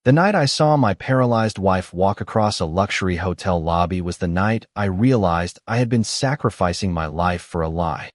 The night I saw my paralyzed wife walk across a luxury hotel lobby was the night I realized I had been sacrificing my life for a lie.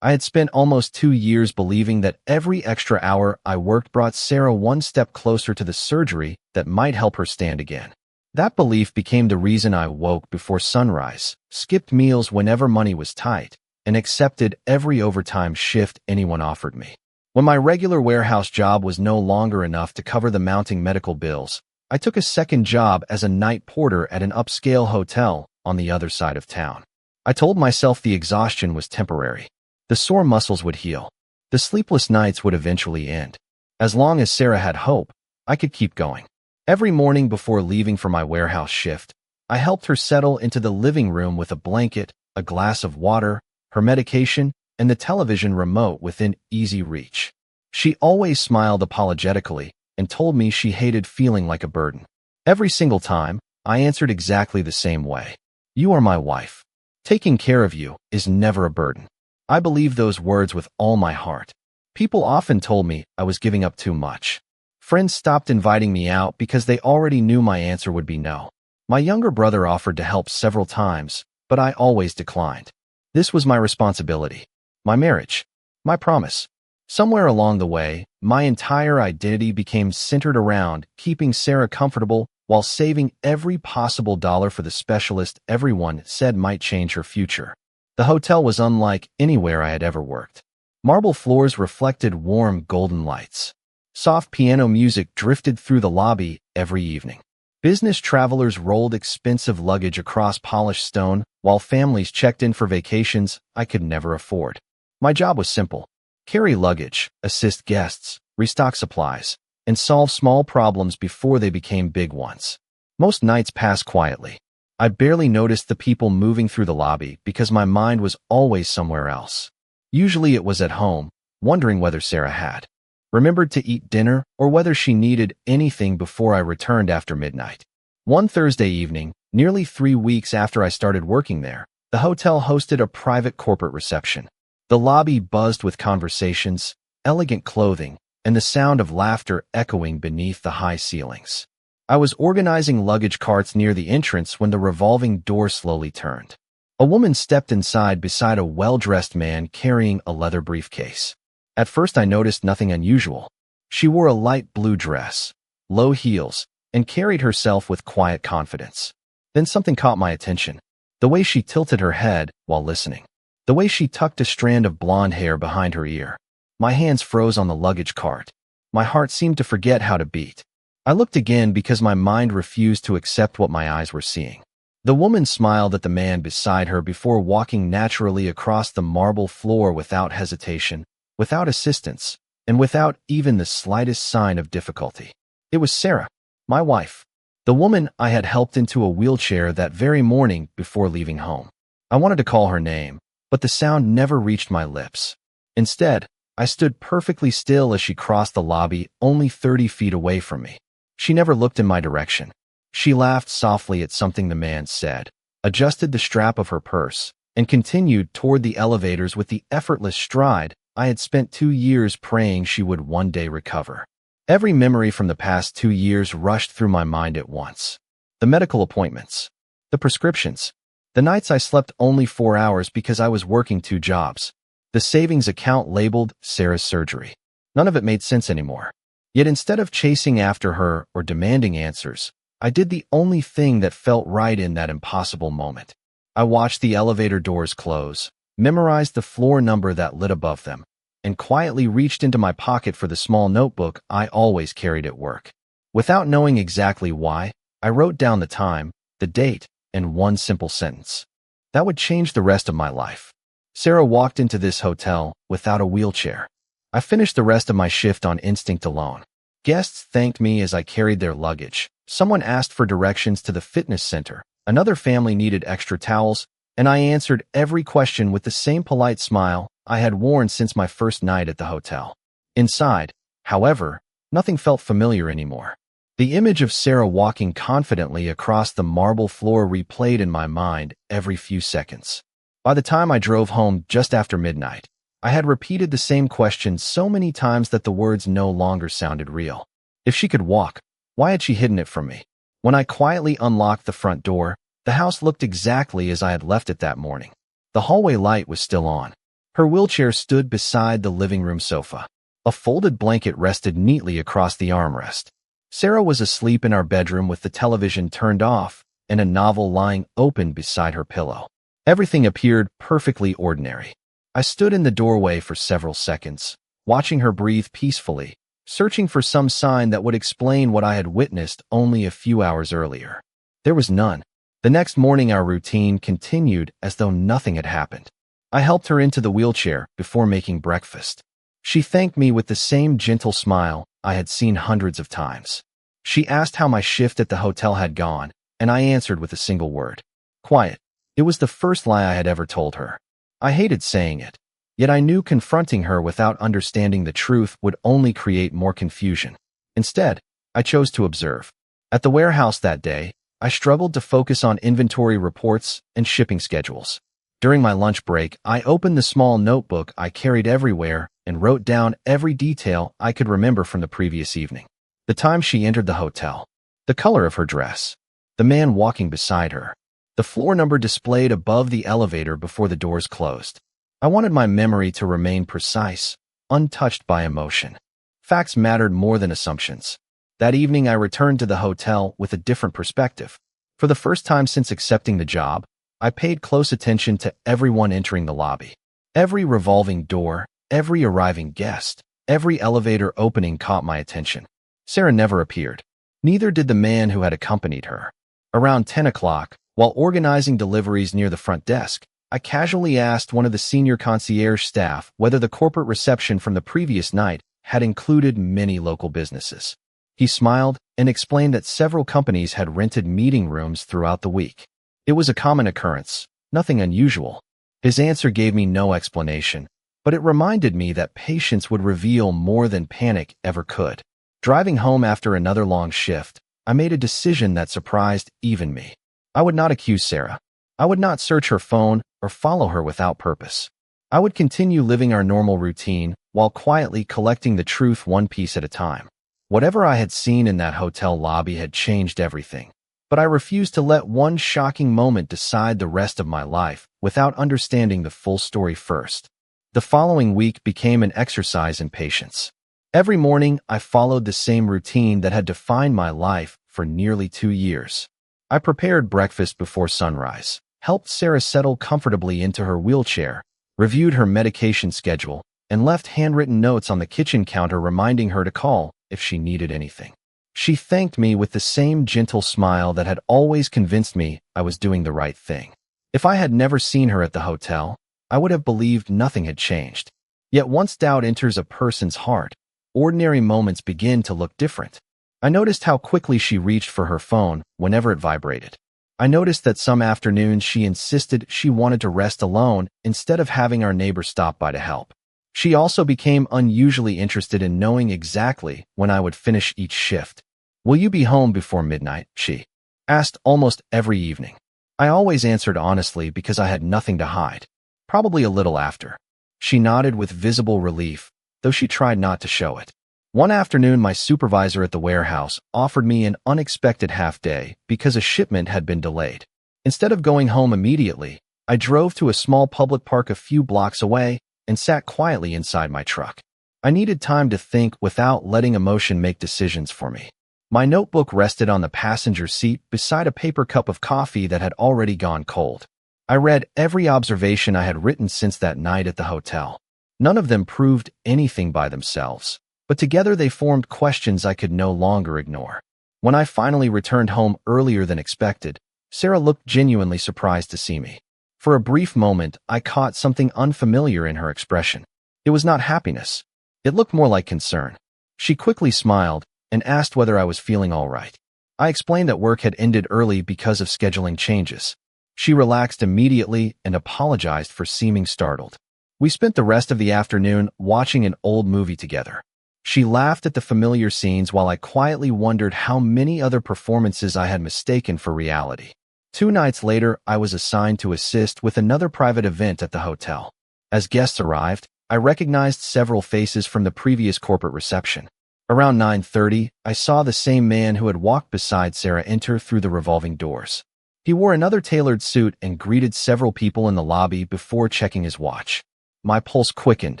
I had spent almost 2 years believing that every extra hour I worked brought Sarah one step closer to the surgery that might help her stand again. That belief became the reason I woke before sunrise, skipped meals whenever money was tight, and accepted every overtime shift anyone offered me. When my regular warehouse job was no longer enough to cover the mounting medical bills, I took a second job as a night porter at an upscale hotel on the other side of town. I told myself the exhaustion was temporary. The sore muscles would heal. The sleepless nights would eventually end. As long as Sarah had hope, I could keep going. Every morning before leaving for my warehouse shift, I helped her settle into the living room with a blanket, a glass of water, her medication, and the television remote within easy reach. She always smiled apologetically and told me she hated feeling like a burden. Every single time, I answered exactly the same way. You are my wife. Taking care of you is never a burden. I believe those words with all my heart. People often told me I was giving up too much. Friends stopped inviting me out because they already knew my answer would be no. My younger brother offered to help several times, but I always declined. This was my responsibility. My marriage. My promise. Somewhere along the way, my entire identity became centered around keeping Sarah comfortable while saving every possible dollar for the specialist everyone said might change her future. The hotel was unlike anywhere I had ever worked. Marble floors reflected warm golden lights. Soft piano music drifted through the lobby every evening. Business travelers rolled expensive luggage across polished stone, while families checked in for vacations I could never afford. My job was simple. Carry luggage, assist guests, restock supplies, and solve small problems before they became big ones. Most nights passed quietly. I barely noticed the people moving through the lobby because my mind was always somewhere else. Usually it was at home, wondering whether Sarah had remembered to eat dinner or whether she needed anything before I returned after midnight. One Thursday evening, nearly 3 weeks after I started working there, the hotel hosted a private corporate reception. The lobby buzzed with conversations, elegant clothing, and the sound of laughter echoing beneath the high ceilings. I was organizing luggage carts near the entrance when the revolving door slowly turned. A woman stepped inside beside a well-dressed man carrying a leather briefcase. At first I noticed nothing unusual. She wore a light blue dress, low heels, and carried herself with quiet confidence. Then something caught my attention. The way she tilted her head while listening. The way she tucked a strand of blonde hair behind her ear. My hands froze on the luggage cart. My heart seemed to forget how to beat. I looked again because my mind refused to accept what my eyes were seeing. The woman smiled at the man beside her before walking naturally across the marble floor without hesitation, without assistance, and without even the slightest sign of difficulty. It was Sarah, my wife, the woman I had helped into a wheelchair that very morning before leaving home. I wanted to call her name, but the sound never reached my lips. Instead, I stood perfectly still as she crossed the lobby only 30 feet away from me. She never looked in my direction. She laughed softly at something the man said, adjusted the strap of her purse, and continued toward the elevators with the effortless stride I had spent 2 years praying she would one day recover. Every memory from the past 2 years rushed through my mind at once. The medical appointments, the prescriptions, the nights I slept only 4 hours because I was working 2 jobs, the savings account labeled Sarah's surgery. None of it made sense anymore. Yet instead of chasing after her or demanding answers, I did the only thing that felt right in that impossible moment. I watched the elevator doors close, memorized the floor number that lit above them, and quietly reached into my pocket for the small notebook I always carried at work. Without knowing exactly why, I wrote down the time, the date, and one simple sentence. That would change the rest of my life. Sarah walked into this hotel without a wheelchair. I finished the rest of my shift on instinct alone. Guests thanked me as I carried their luggage. Someone asked for directions to the fitness center. Another family needed extra towels, and I answered every question with the same polite smile I had worn since my first night at the hotel. Inside, however, nothing felt familiar anymore. The image of Sarah walking confidently across the marble floor replayed in my mind every few seconds. By the time I drove home just after midnight, I had repeated the same question so many times that the words no longer sounded real. If she could walk, Why had she hidden it from me? When I quietly unlocked the front door, the house looked exactly as I had left it that morning. The hallway light was still on. Her wheelchair stood beside the living room sofa. A folded blanket rested neatly across the armrest. Sarah was asleep in our bedroom with the television turned off and a novel lying open beside her pillow. Everything appeared perfectly ordinary. I stood in the doorway for several seconds, watching her breathe peacefully, searching for some sign that would explain what I had witnessed only a few hours earlier. There was none. The next morning our routine continued as though nothing had happened. I helped her into the wheelchair before making breakfast. She thanked me with the same gentle smile I had seen hundreds of times. She asked how my shift at the hotel had gone, and I answered with a single word. Quiet. It was the first lie I had ever told her. I hated saying it, yet I knew confronting her without understanding the truth would only create more confusion. Instead, I chose to observe. At the warehouse that day, I struggled to focus on inventory reports and shipping schedules. During my lunch break, I opened the small notebook I carried everywhere and wrote down every detail I could remember from the previous evening. The time she entered the hotel, the color of her dress, the man walking beside her, the floor number displayed above the elevator before the doors closed. I wanted my memory to remain precise, untouched by emotion. Facts mattered more than assumptions. That evening I returned to the hotel with a different perspective. For the first time since accepting the job, I paid close attention to everyone entering the lobby. Every revolving door, every arriving guest, every elevator opening caught my attention. Sarah never appeared. Neither did the man who had accompanied her. Around 10 o'clock, while organizing deliveries near the front desk, I casually asked one of the senior concierge staff whether the corporate reception from the previous night had included many local businesses. He smiled and explained that several companies had rented meeting rooms throughout the week. It was a common occurrence, nothing unusual. His answer gave me no explanation, but it reminded me that patience would reveal more than panic ever could. Driving home after another long shift, I made a decision that surprised even me. I would not accuse Sarah. I would not search her phone or follow her without purpose. I would continue living our normal routine while quietly collecting the truth one piece at a time. Whatever I had seen in that hotel lobby had changed everything, but I refused to let one shocking moment decide the rest of my life without understanding the full story first. The following week became an exercise in patience. Every morning, I followed the same routine that had defined my life for nearly 2 years. I prepared breakfast before sunrise, helped Sarah settle comfortably into her wheelchair, reviewed her medication schedule, and left handwritten notes on the kitchen counter reminding her to call if she needed anything. She thanked me with the same gentle smile that had always convinced me I was doing the right thing. If I had never seen her at the hotel, I would have believed nothing had changed. Yet once doubt enters a person's heart, ordinary moments begin to look different. I noticed how quickly she reached for her phone whenever it vibrated. I noticed that some afternoons she insisted she wanted to rest alone instead of having our neighbor stop by to help. She also became unusually interested in knowing exactly when I would finish each shift. "Will you be home before midnight?" she asked almost every evening. I always answered honestly because I had nothing to hide. Probably a little after. She nodded with visible relief, though she tried not to show it. One afternoon, my supervisor at the warehouse offered me an unexpected half-day because a shipment had been delayed. Instead of going home immediately, I drove to a small public park a few blocks away and sat quietly inside my truck. I needed time to think without letting emotion make decisions for me. My notebook rested on the passenger seat beside a paper cup of coffee that had already gone cold. I read every observation I had written since that night at the hotel. None of them proved anything by themselves, but together they formed questions I could no longer ignore. When I finally returned home earlier than expected, Sarah looked genuinely surprised to see me. For a brief moment, I caught something unfamiliar in her expression. It was not happiness. It looked more like concern. She quickly smiled and asked whether I was feeling all right. I explained that work had ended early because of scheduling changes. She relaxed immediately and apologized for seeming startled. We spent the rest of the afternoon watching an old movie together. She laughed at the familiar scenes while I quietly wondered how many other performances I had mistaken for reality. 2 nights later, I was assigned to assist with another private event at the hotel. As guests arrived, I recognized several faces from the previous corporate reception. Around 9:30, I saw the same man who had walked beside Sarah enter through the revolving doors. He wore another tailored suit and greeted several people in the lobby before checking his watch. My pulse quickened,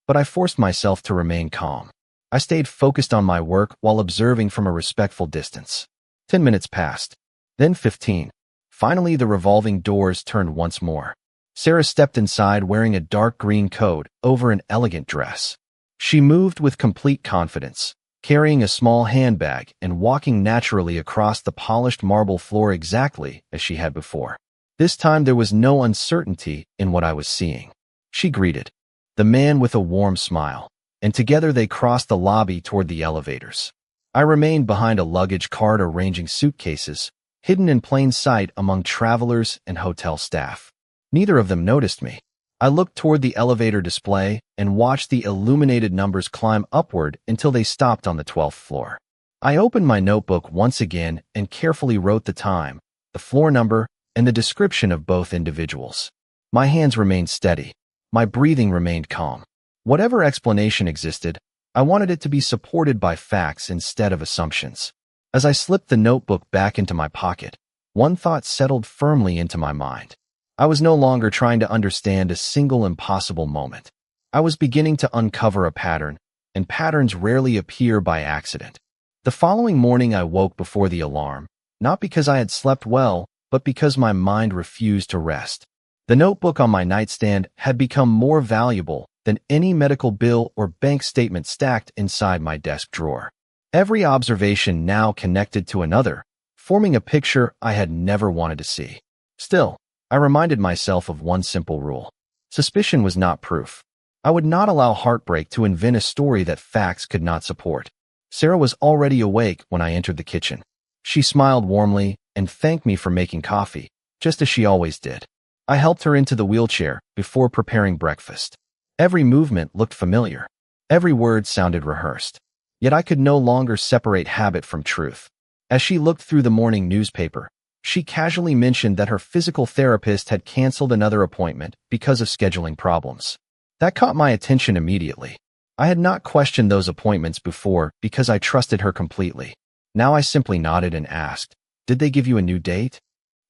but I forced myself to remain calm. I stayed focused on my work while observing from a respectful distance. 10 minutes passed, then 15. Finally, the revolving doors turned once more. Sarah stepped inside wearing a dark green coat over an elegant dress. She moved with complete confidence, carrying a small handbag and walking naturally across the polished marble floor exactly as she had before. This time there was no uncertainty in what I was seeing. She greeted the man with a warm smile, and together they crossed the lobby toward the elevators. I remained behind a luggage cart arranging suitcases, hidden in plain sight among travelers and hotel staff. Neither of them noticed me. I looked toward the elevator display and watched the illuminated numbers climb upward until they stopped on the 12th floor. I opened my notebook once again and carefully wrote the time, the floor number, and the description of both individuals. My hands remained steady. My breathing remained calm. Whatever explanation existed, I wanted it to be supported by facts instead of assumptions. As I slipped the notebook back into my pocket, one thought settled firmly into my mind. I was no longer trying to understand a single impossible moment. I was beginning to uncover a pattern, and patterns rarely appear by accident. The following morning I woke before the alarm, not because I had slept well, but because my mind refused to rest. The notebook on my nightstand had become more valuable than any medical bill or bank statement stacked inside my desk drawer. Every observation now connected to another, forming a picture I had never wanted to see. Still, I reminded myself of one simple rule. Suspicion was not proof. I would not allow heartbreak to invent a story that facts could not support. Sarah was already awake when I entered the kitchen. She smiled warmly and thanked me for making coffee, just as she always did. I helped her into the wheelchair before preparing breakfast. Every movement looked familiar. Every word sounded rehearsed. Yet I could no longer separate habit from truth. As she looked through the morning newspaper, she casually mentioned that her physical therapist had canceled another appointment because of scheduling problems. That caught my attention immediately. I had not questioned those appointments before because I trusted her completely. Now I simply nodded and asked, "Did they give you a new date?"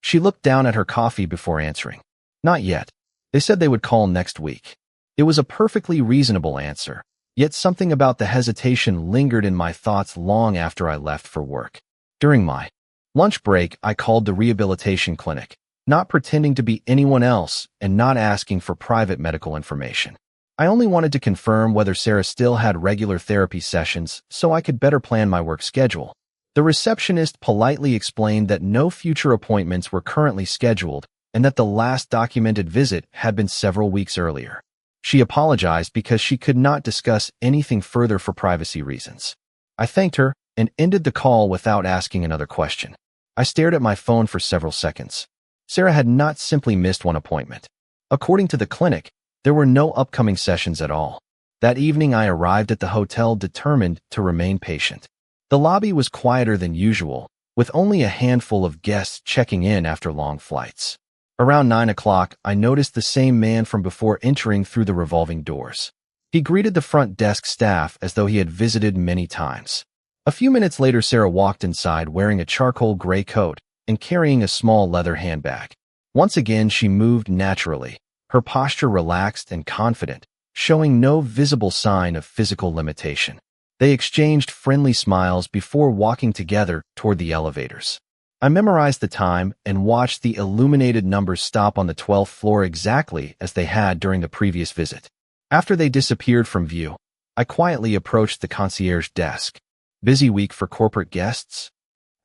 She looked down at her coffee before answering. "Not yet. They said they would call next week." It was a perfectly reasonable answer, yet something about the hesitation lingered in my thoughts long after I left for work. During my lunch break, I called the rehabilitation clinic, not pretending to be anyone else and not asking for private medical information. I only wanted to confirm whether Sarah still had regular therapy sessions so I could better plan my work schedule. The receptionist politely explained that no future appointments were currently scheduled and that the last documented visit had been several weeks earlier. She apologized because she could not discuss anything further for privacy reasons. I thanked her and ended the call without asking another question. I stared at my phone for several seconds. Sarah had not simply missed one appointment. According to the clinic, there were no upcoming sessions at all. That evening I arrived at the hotel determined to remain patient. The lobby was quieter than usual, with only a handful of guests checking in after long flights. Around 9 o'clock, I noticed the same man from before entering through the revolving doors. He greeted the front desk staff as though he had visited many times. A few minutes later, Sarah walked inside wearing a charcoal gray coat and carrying a small leather handbag. Once again, she moved naturally, her posture relaxed and confident, showing no visible sign of physical limitation. They exchanged friendly smiles before walking together toward the elevators. I memorized the time and watched the illuminated numbers stop on the 12th floor exactly as they had during the previous visit. After they disappeared from view, I quietly approached the concierge desk. "Busy week for corporate guests?"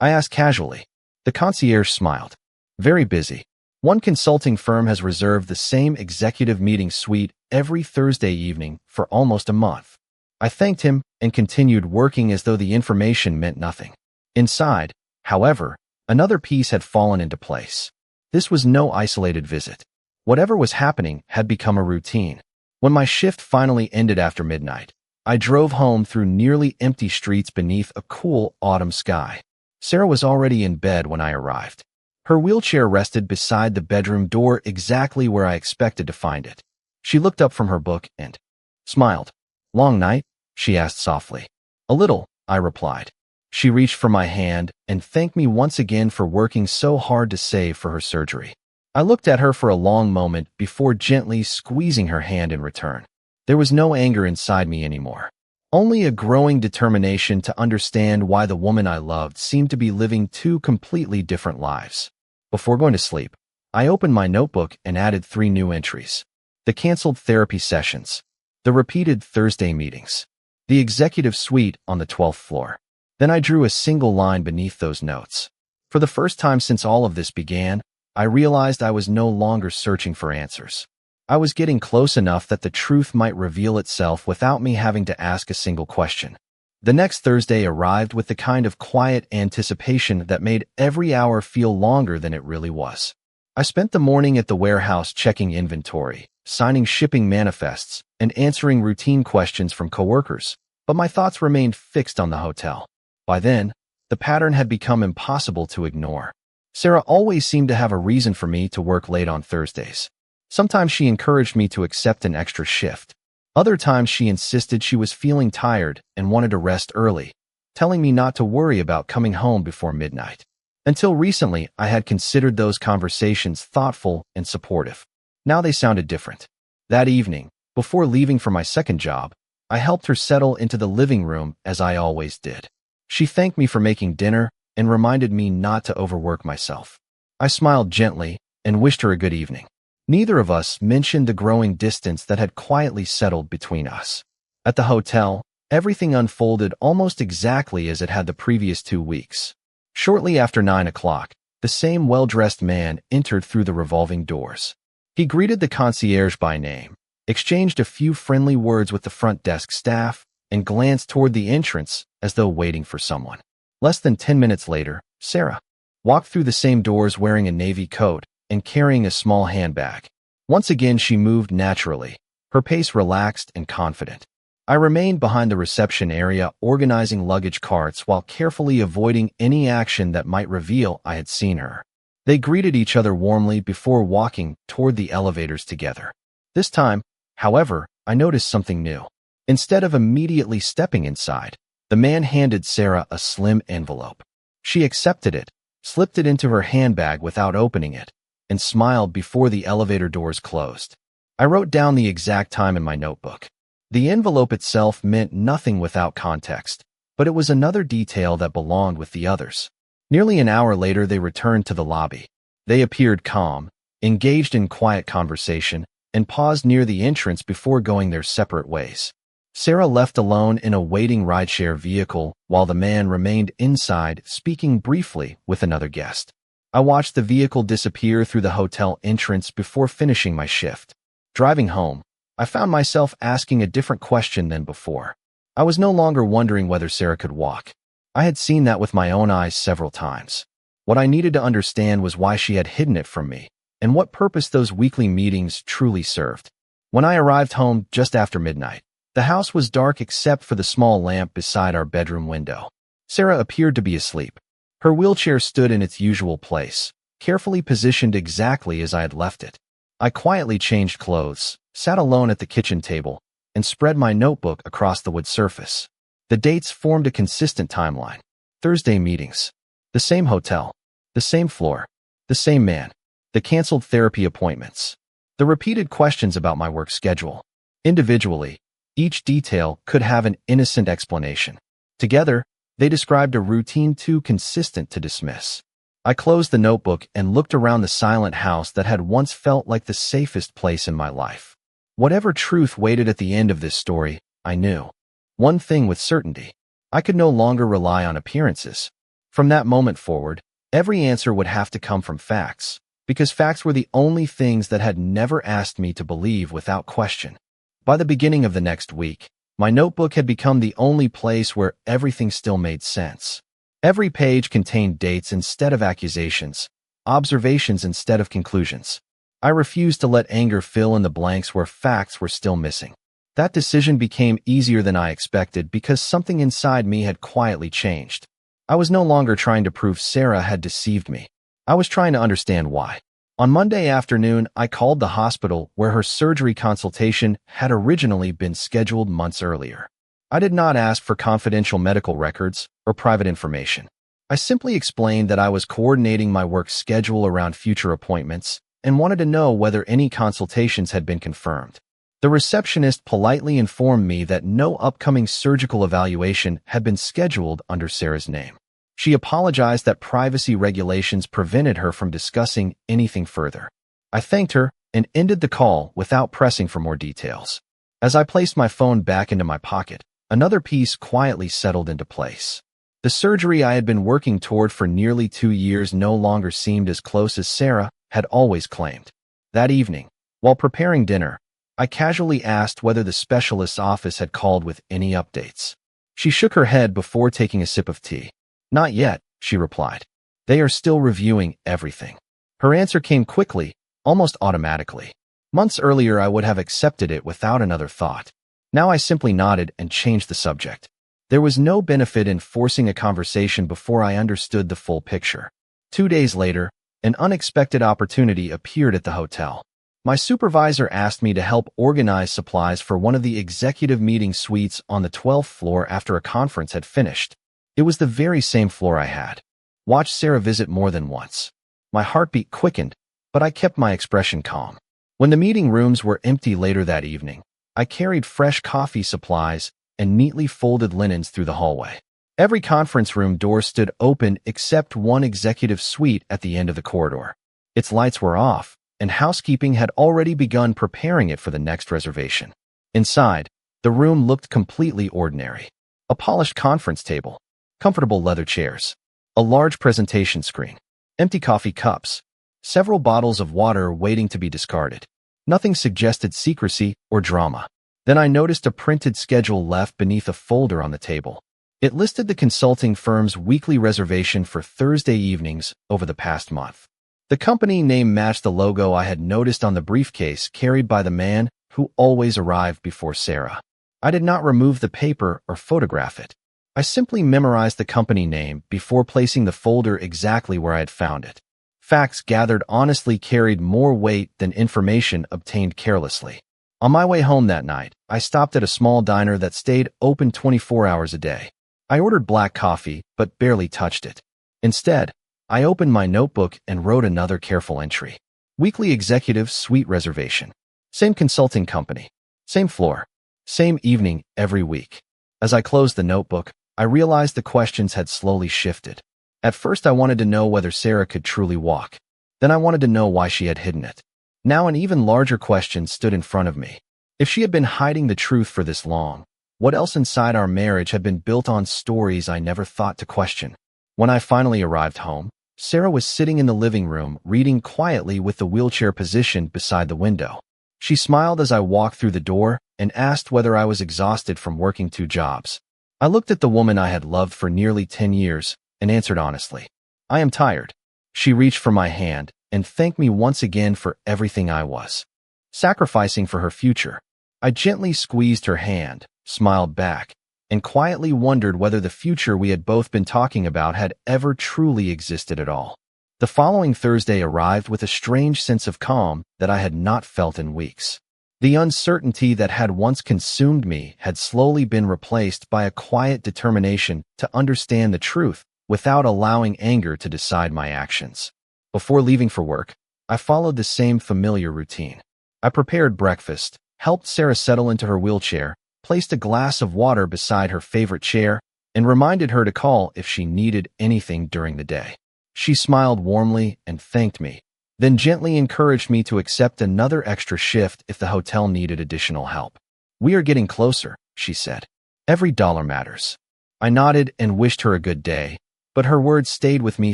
I asked casually. The concierge smiled. "Very busy. One consulting firm has reserved the same executive meeting suite every Thursday evening for almost a month." I thanked him and continued working as though the information meant nothing. Inside, however, another piece had fallen into place. This was no isolated visit. Whatever was happening had become a routine. When my shift finally ended after midnight, I drove home through nearly empty streets beneath a cool autumn sky. Sarah was already in bed when I arrived. Her wheelchair rested beside the bedroom door exactly where I expected to find it. She looked up from her book and smiled. "Long night?" she asked softly. "A little," I replied. She reached for my hand and thanked me once again for working so hard to save for her surgery. I looked at her for a long moment before gently squeezing her hand in return. There was no anger inside me anymore. Only a growing determination to understand why the woman I loved seemed to be living two completely different lives. Before going to sleep, I opened my notebook and added 3 new entries. The canceled therapy sessions, the repeated Thursday meetings, the executive suite on the 12th floor. Then I drew a single line beneath those notes. For the first time since all of this began, I realized I was no longer searching for answers. I was getting close enough that the truth might reveal itself without me having to ask a single question. The next Thursday arrived with the kind of quiet anticipation that made every hour feel longer than it really was. I spent the morning at the warehouse checking inventory, signing shipping manifests, and answering routine questions from coworkers, but my thoughts remained fixed on the hotel. By then, the pattern had become impossible to ignore. Sarah always seemed to have a reason for me to work late on Thursdays. Sometimes she encouraged me to accept an extra shift. Other times she insisted she was feeling tired and wanted to rest early, telling me not to worry about coming home before midnight. Until recently, I had considered those conversations thoughtful and supportive. Now they sounded different. That evening, before leaving for my second job, I helped her settle into the living room as I always did. She thanked me for making dinner and reminded me not to overwork myself. I smiled gently and wished her a good evening. Neither of us mentioned the growing distance that had quietly settled between us. At the hotel, everything unfolded almost exactly as it had the previous 2 weeks. Shortly after 9 o'clock, the same well-dressed man entered through the revolving doors. He greeted the concierge by name, exchanged a few friendly words with the front desk staff, and glanced toward the entrance as though waiting for someone. Less than 10 minutes later, Sarah walked through the same doors wearing a navy coat and carrying a small handbag. Once again, she moved naturally, her pace relaxed and confident. I remained behind the reception area organizing luggage carts while carefully avoiding any action that might reveal I had seen her. They greeted each other warmly before walking toward the elevators together. This time, however, I noticed something new. Instead of immediately stepping inside, the man handed Sarah a slim envelope. She accepted it, slipped it into her handbag without opening it, and smiled before the elevator doors closed. I wrote down the exact time in my notebook. The envelope itself meant nothing without context, but it was another detail that belonged with the others. Nearly an hour later, they returned to the lobby. They appeared calm, engaged in quiet conversation, and paused near the entrance before going their separate ways. Sarah left alone in a waiting rideshare vehicle while the man remained inside speaking briefly with another guest. I watched the vehicle disappear through the hotel entrance before finishing my shift. Driving home, I found myself asking a different question than before. I was no longer wondering whether Sarah could walk. I had seen that with my own eyes several times. What I needed to understand was why she had hidden it from me, and what purpose those weekly meetings truly served. When I arrived home just after midnight, the house was dark except for the small lamp beside our bedroom window. Sarah appeared to be asleep. Her wheelchair stood in its usual place, carefully positioned exactly as I had left it. I quietly changed clothes, sat alone at the kitchen table, and spread my notebook across the wood surface. The dates formed a consistent timeline. Thursday meetings. The same hotel. The same floor. The same man. The canceled therapy appointments. The repeated questions about my work schedule. Individually, each detail could have an innocent explanation. Together, they described a routine too consistent to dismiss. I closed the notebook and looked around the silent house that had once felt like the safest place in my life. Whatever truth waited at the end of this story, I knew. One thing with certainty. I could no longer rely on appearances. From that moment forward, every answer would have to come from facts, because facts were the only things that had never asked me to believe without question. By the beginning of the next week, my notebook had become the only place where everything still made sense. Every page contained dates instead of accusations, observations instead of conclusions. I refused to let anger fill in the blanks where facts were still missing. That decision became easier than I expected because something inside me had quietly changed. I was no longer trying to prove Sarah had deceived me. I was trying to understand why. On Monday afternoon, I called the hospital where her surgery consultation had originally been scheduled months earlier. I did not ask for confidential medical records or private information. I simply explained that I was coordinating my work schedule around future appointments and wanted to know whether any consultations had been confirmed. The receptionist politely informed me that no upcoming surgical evaluation had been scheduled under Sarah's name. She apologized that privacy regulations prevented her from discussing anything further. I thanked her and ended the call without pressing for more details. As I placed my phone back into my pocket, another piece quietly settled into place. The surgery I had been working toward for nearly 2 years no longer seemed as close as Sarah had always claimed. That evening, while preparing dinner, I casually asked whether the specialist's office had called with any updates. She shook her head before taking a sip of tea. "Not yet," she replied. "They are still reviewing everything." Her answer came quickly, almost automatically. Months earlier, I would have accepted it without another thought. Now I simply nodded and changed the subject. There was no benefit in forcing a conversation before I understood the full picture. 2 days later, an unexpected opportunity appeared at the hotel. My supervisor asked me to help organize supplies for one of the executive meeting suites on the 12th floor after a conference had finished. It was the very same floor I had watched Sarah visit more than once. My heartbeat quickened, but I kept my expression calm. When the meeting rooms were empty later that evening, I carried fresh coffee supplies and neatly folded linens through the hallway. Every conference room door stood open except one executive suite at the end of the corridor. Its lights were off, and housekeeping had already begun preparing it for the next reservation. Inside, the room looked completely ordinary. A polished conference table, comfortable leather chairs, a large presentation screen, empty coffee cups, several bottles of water waiting to be discarded. Nothing suggested secrecy or drama. Then I noticed a printed schedule left beneath a folder on the table. It listed the consulting firm's weekly reservation for Thursday evenings over the past month. The company name matched the logo I had noticed on the briefcase carried by the man who always arrived before Sarah. I did not remove the paper or photograph it. I simply memorized the company name before placing the folder exactly where I had found it. Facts gathered honestly carried more weight than information obtained carelessly. On my way home that night, I stopped at a small diner that stayed open 24 hours a day. I ordered black coffee, but barely touched it. Instead, I opened my notebook and wrote another careful entry. Weekly executive suite reservation. Same consulting company. Same floor. Same evening every week. As I closed the notebook, I realized the questions had slowly shifted. At first, I wanted to know whether Sarah could truly walk. Then I wanted to know why she had hidden it. Now an even larger question stood in front of me. If she had been hiding the truth for this long, what else inside our marriage had been built on stories I never thought to question? When I finally arrived home, Sarah was sitting in the living room, reading quietly with the wheelchair positioned beside the window. She smiled as I walked through the door and asked whether I was exhausted from working 2 jobs. I looked at the woman I had loved for nearly 10 years and answered honestly, "I am tired." She reached for my hand and thanked me once again for everything I was sacrificing for her future. I gently squeezed her hand, smiled back, and quietly wondered whether the future we had both been talking about had ever truly existed at all. The following Thursday arrived with a strange sense of calm that I had not felt in weeks. The uncertainty that had once consumed me had slowly been replaced by a quiet determination to understand the truth without allowing anger to decide my actions. Before leaving for work, I followed the same familiar routine. I prepared breakfast, helped Sarah settle into her wheelchair, placed a glass of water beside her favorite chair, and reminded her to call if she needed anything during the day. She smiled warmly and thanked me, then gently encouraged me to accept another extra shift if the hotel needed additional help. "We are getting closer," she said. "Every dollar matters." I nodded and wished her a good day, but her words stayed with me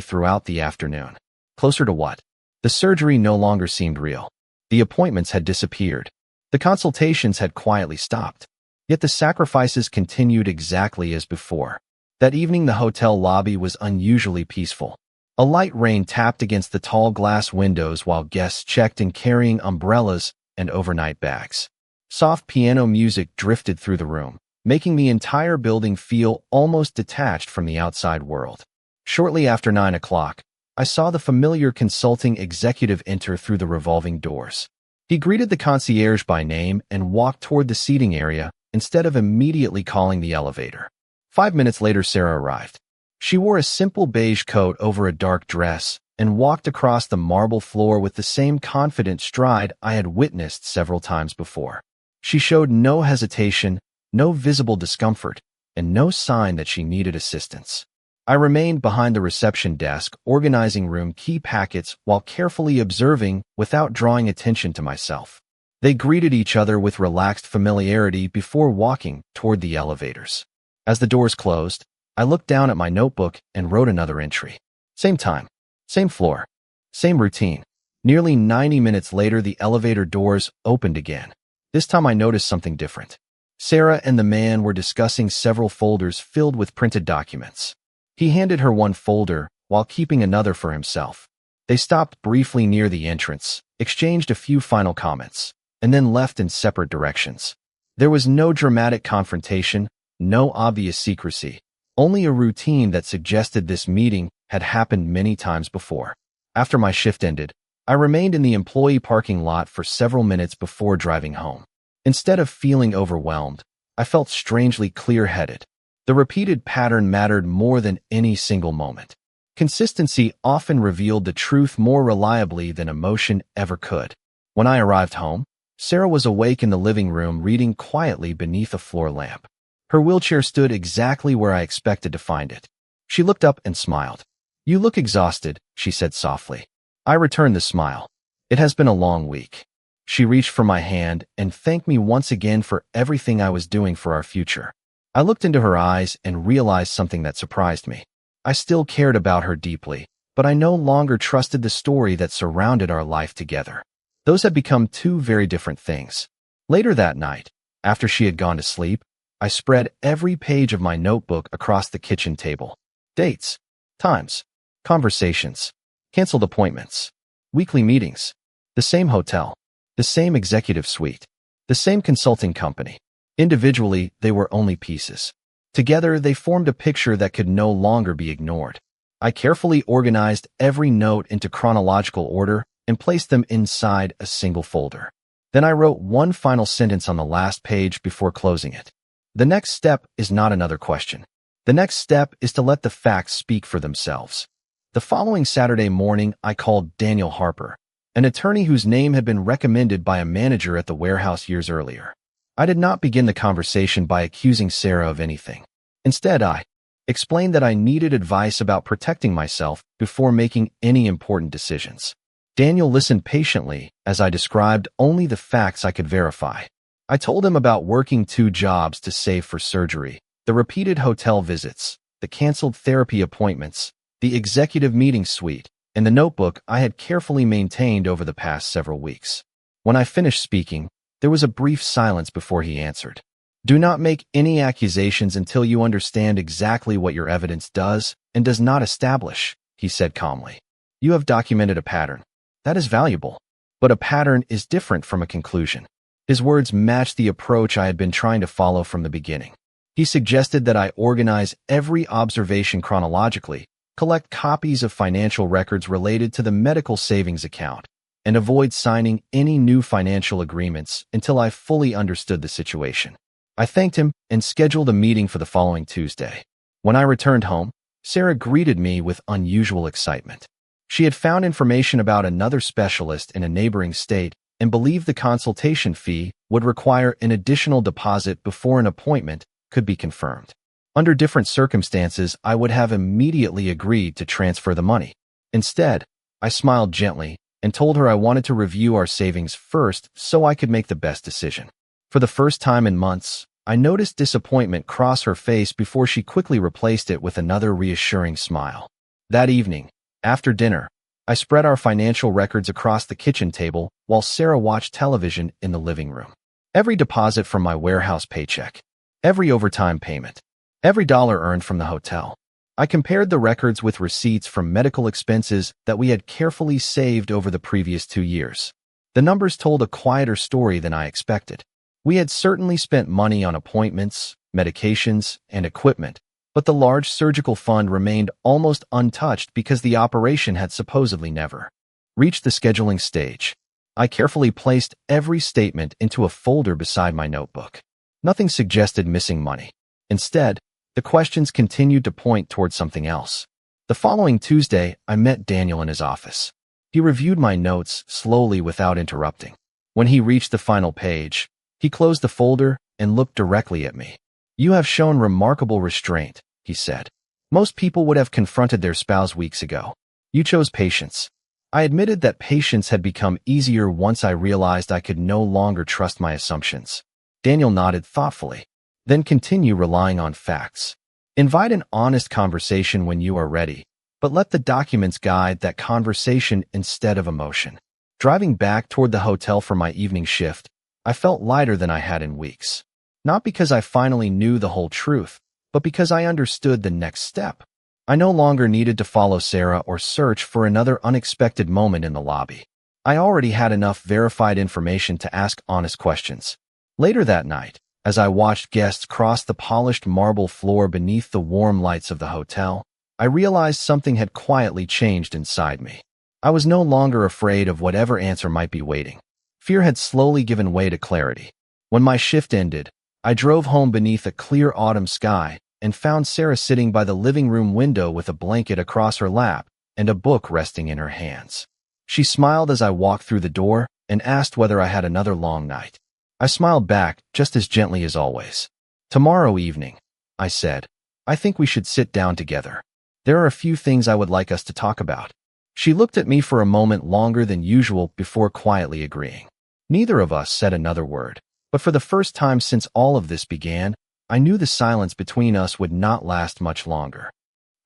throughout the afternoon. Closer to what? The surgery no longer seemed real. The appointments had disappeared. The consultations had quietly stopped. Yet the sacrifices continued exactly as before. That evening, the hotel lobby was unusually peaceful. A light rain tapped against the tall glass windows while guests checked in carrying umbrellas and overnight bags. Soft piano music drifted through the room, making the entire building feel almost detached from the outside world. Shortly after 9 o'clock, I saw the familiar consulting executive enter through the revolving doors. He greeted the concierge by name and walked toward the seating area, instead of immediately calling the elevator. 5 minutes later, Sarah arrived. She wore a simple beige coat over a dark dress and walked across the marble floor with the same confident stride I had witnessed several times before. She showed no hesitation, no visible discomfort, and no sign that she needed assistance. I remained behind the reception desk, organizing room key packets while carefully observing without drawing attention to myself. They greeted each other with relaxed familiarity before walking toward the elevators. As the doors closed, I looked down at my notebook and wrote another entry. Same time, same floor, same routine. Nearly 90 minutes later, the elevator doors opened again. This time I noticed something different. Sarah and the man were discussing several folders filled with printed documents. He handed her one folder while keeping another for himself. They stopped briefly near the entrance, exchanged a few final comments, and then left in separate directions. There was no dramatic confrontation, no obvious secrecy, only a routine that suggested this meeting had happened many times before. After my shift ended, I remained in the employee parking lot for several minutes before driving home. Instead of feeling overwhelmed, I felt strangely clear-headed. The repeated pattern mattered more than any single moment. Consistency often revealed the truth more reliably than emotion ever could. When I arrived home, Sarah was awake in the living room reading quietly beneath a floor lamp. Her wheelchair stood exactly where I expected to find it. She looked up and smiled. "You look exhausted," she said softly. I returned the smile. "It has been a long week." She reached for my hand and thanked me once again for everything I was doing for our future. I looked into her eyes and realized something that surprised me. I still cared about her deeply, but I no longer trusted the story that surrounded our life together. Those had become two very different things. Later that night, after she had gone to sleep, I spread every page of my notebook across the kitchen table. Dates, times, conversations, canceled appointments, weekly meetings, the same hotel, the same executive suite, the same consulting company. Individually, they were only pieces. Together, they formed a picture that could no longer be ignored. I carefully organized every note into chronological order and placed them inside a single folder. Then I wrote one final sentence on the last page before closing it. The next step is not another question. The next step is to let the facts speak for themselves. The following Saturday morning, I called Daniel Harper, an attorney whose name had been recommended by a manager at the warehouse years earlier. I did not begin the conversation by accusing Sarah of anything. Instead, I explained that I needed advice about protecting myself before making any important decisions. Daniel listened patiently as I described only the facts I could verify. I told him about working 2 jobs to save for surgery, the repeated hotel visits, the canceled therapy appointments, the executive meeting suite, and the notebook I had carefully maintained over the past several weeks. When I finished speaking, there was a brief silence before he answered. "Do not make any accusations until you understand exactly what your evidence does and does not establish," he said calmly. "You have documented a pattern. That is valuable. But a pattern is different from a conclusion." His words matched the approach I had been trying to follow from the beginning. He suggested that I organize every observation chronologically, collect copies of financial records related to the medical savings account, and avoid signing any new financial agreements until I fully understood the situation. I thanked him and scheduled a meeting for the following Tuesday. When I returned home, Sarah greeted me with unusual excitement. She had found information about another specialist in a neighboring state and believed the consultation fee would require an additional deposit before an appointment could be confirmed. Under different circumstances, I would have immediately agreed to transfer the money. Instead, I smiled gently and told her I wanted to review our savings first so I could make the best decision. For the first time in months, I noticed disappointment cross her face before she quickly replaced it with another reassuring smile. That evening, after dinner, I spread our financial records across the kitchen table while Sarah watched television in the living room. Every deposit from my warehouse paycheck, every overtime payment, every dollar earned from the hotel. I compared the records with receipts from medical expenses that we had carefully saved over the previous 2 years. The numbers told a quieter story than I expected. We had certainly spent money on appointments, medications, and equipment, but the large surgical fund remained almost untouched because the operation had supposedly never reached the scheduling stage. I carefully placed every statement into a folder beside my notebook. Nothing suggested missing money. Instead, the questions continued to point toward something else. The following Tuesday, I met Daniel in his office. He reviewed my notes slowly without interrupting. When he reached the final page, he closed the folder and looked directly at me. "You have shown remarkable restraint," he said. "Most people would have confronted their spouse weeks ago. You chose patience." I admitted that patience had become easier once I realized I could no longer trust my assumptions. Daniel nodded thoughtfully. "Then continue relying on facts. Invite an honest conversation when you are ready, but let the documents guide that conversation instead of emotion." Driving back toward the hotel for my evening shift, I felt lighter than I had in weeks. Not because I finally knew the whole truth, but because I understood the next step. I no longer needed to follow Sarah or search for another unexpected moment in the lobby. I already had enough verified information to ask honest questions. Later that night, as I watched guests cross the polished marble floor beneath the warm lights of the hotel, I realized something had quietly changed inside me. I was no longer afraid of whatever answer might be waiting. Fear had slowly given way to clarity. When my shift ended, I drove home beneath a clear autumn sky and found Sarah sitting by the living room window with a blanket across her lap and a book resting in her hands. She smiled as I walked through the door and asked whether I had another long night. I smiled back just as gently as always. "Tomorrow evening," I said, "I think we should sit down together. There are a few things I would like us to talk about." She looked at me for a moment longer than usual before quietly agreeing. Neither of us said another word, but for the first time since all of this began, I knew the silence between us would not last much longer.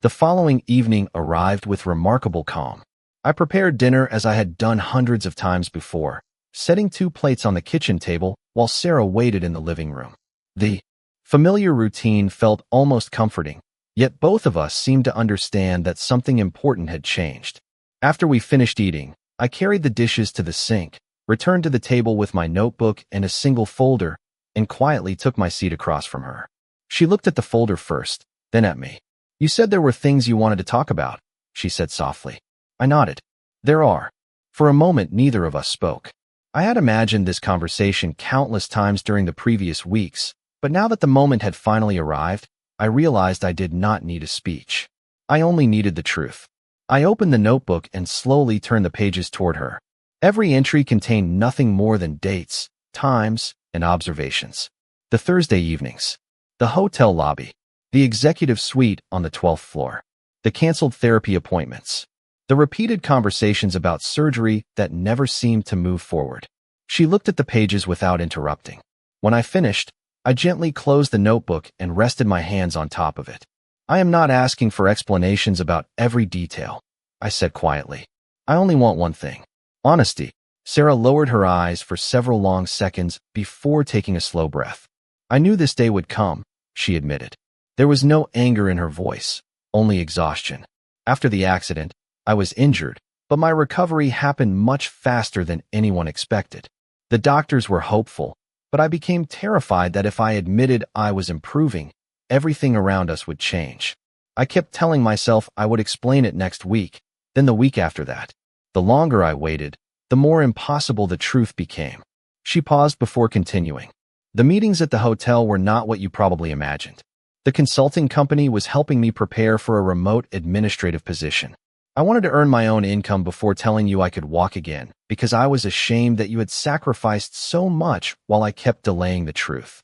The following evening arrived with remarkable calm. I prepared dinner as I had done hundreds of times before, setting 2 plates on the kitchen table while Sarah waited in the living room. The familiar routine felt almost comforting, yet both of us seemed to understand that something important had changed. After we finished eating, I carried the dishes to the sink, returned to the table with my notebook and a single folder, and quietly took my seat across from her. She looked at the folder first, then at me. "You said there were things you wanted to talk about," she said softly. I nodded. "There are." For a moment, neither of us spoke. I had imagined this conversation countless times during the previous weeks, but now that the moment had finally arrived, I realized I did not need a speech. I only needed the truth. I opened the notebook and slowly turned the pages toward her. Every entry contained nothing more than dates, times, and observations. The Thursday evenings. The hotel lobby. The executive suite on the 12th floor. The canceled therapy appointments. The repeated conversations about surgery that never seemed to move forward. She looked at the pages without interrupting. When I finished, I gently closed the notebook and rested my hands on top of it. "I am not asking for explanations about every detail," I said quietly. "I only want one thing. Honesty." Sarah lowered her eyes for several long seconds before taking a slow breath. "I knew this day would come," she admitted. There was no anger in her voice, only exhaustion. After the accident, I was injured, but my recovery happened much faster than anyone expected. The doctors were hopeful, but I became terrified that if I admitted I was improving, everything around us would change. I kept telling myself I would explain it next week, then the week after that. The longer I waited, the more impossible the truth became. She paused before continuing. "The meetings at the hotel were not what you probably imagined. The consulting company was helping me prepare for a remote administrative position. I wanted to earn my own income before telling you I could walk again, because I was ashamed that you had sacrificed so much while I kept delaying the truth."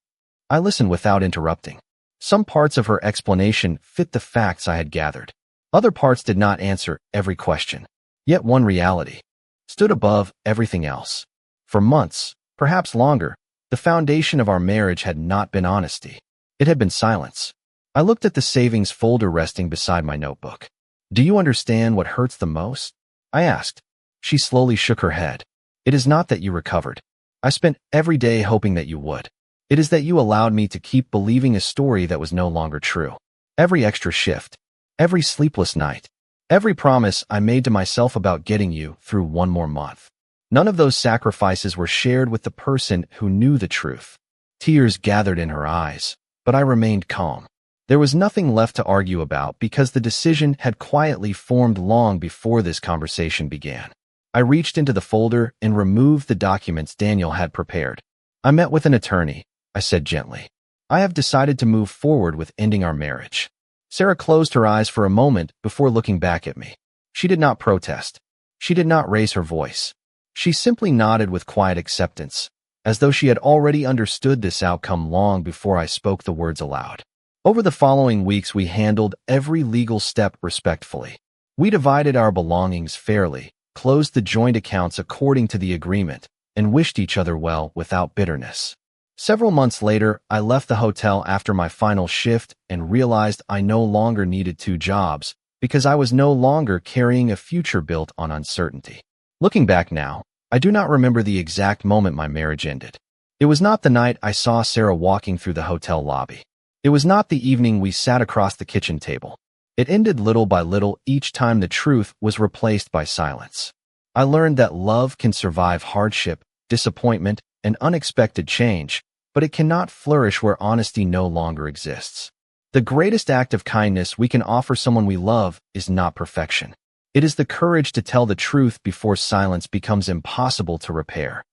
I listened without interrupting. Some parts of her explanation fit the facts I had gathered. Other parts did not answer every question. Yet one reality stood above everything else. For months, perhaps longer, the foundation of our marriage had not been honesty. It had been silence. I looked at the savings folder resting beside my notebook. "Do you understand what hurts the most?" I asked. She slowly shook her head. "It is not that you recovered. I spent every day hoping that you would. It is that you allowed me to keep believing a story that was no longer true. Every extra shift, every sleepless night, every promise I made to myself about getting you through one more month. None of those sacrifices were shared with the person who knew the truth." Tears gathered in her eyes, but I remained calm. There was nothing left to argue about because the decision had quietly formed long before this conversation began. I reached into the folder and removed the documents Daniel had prepared. "I met with an attorney," I said gently. I have decided to move forward with ending our marriage. Sarah closed her eyes for a moment before looking back at me. She did not protest. She did not raise her voice. She simply nodded with quiet acceptance, as though she had already understood this outcome long before I spoke the words aloud. Over the following weeks, we handled every legal step respectfully. We divided our belongings fairly, closed the joint accounts according to the agreement, and wished each other well without bitterness. Several months later, I left the hotel after my final shift and realized I no longer needed two jobs because I was no longer carrying a future built on uncertainty. Looking back now, I do not remember the exact moment my marriage ended. It was not the night I saw Sarah walking through the hotel lobby. It was not the evening we sat across the kitchen table. It ended little by little each time the truth was replaced by silence. I learned that love can survive hardship, disappointment, and unexpected change, but it cannot flourish where honesty no longer exists. The greatest act of kindness we can offer someone we love is not perfection. It is the courage to tell the truth before silence becomes impossible to repair.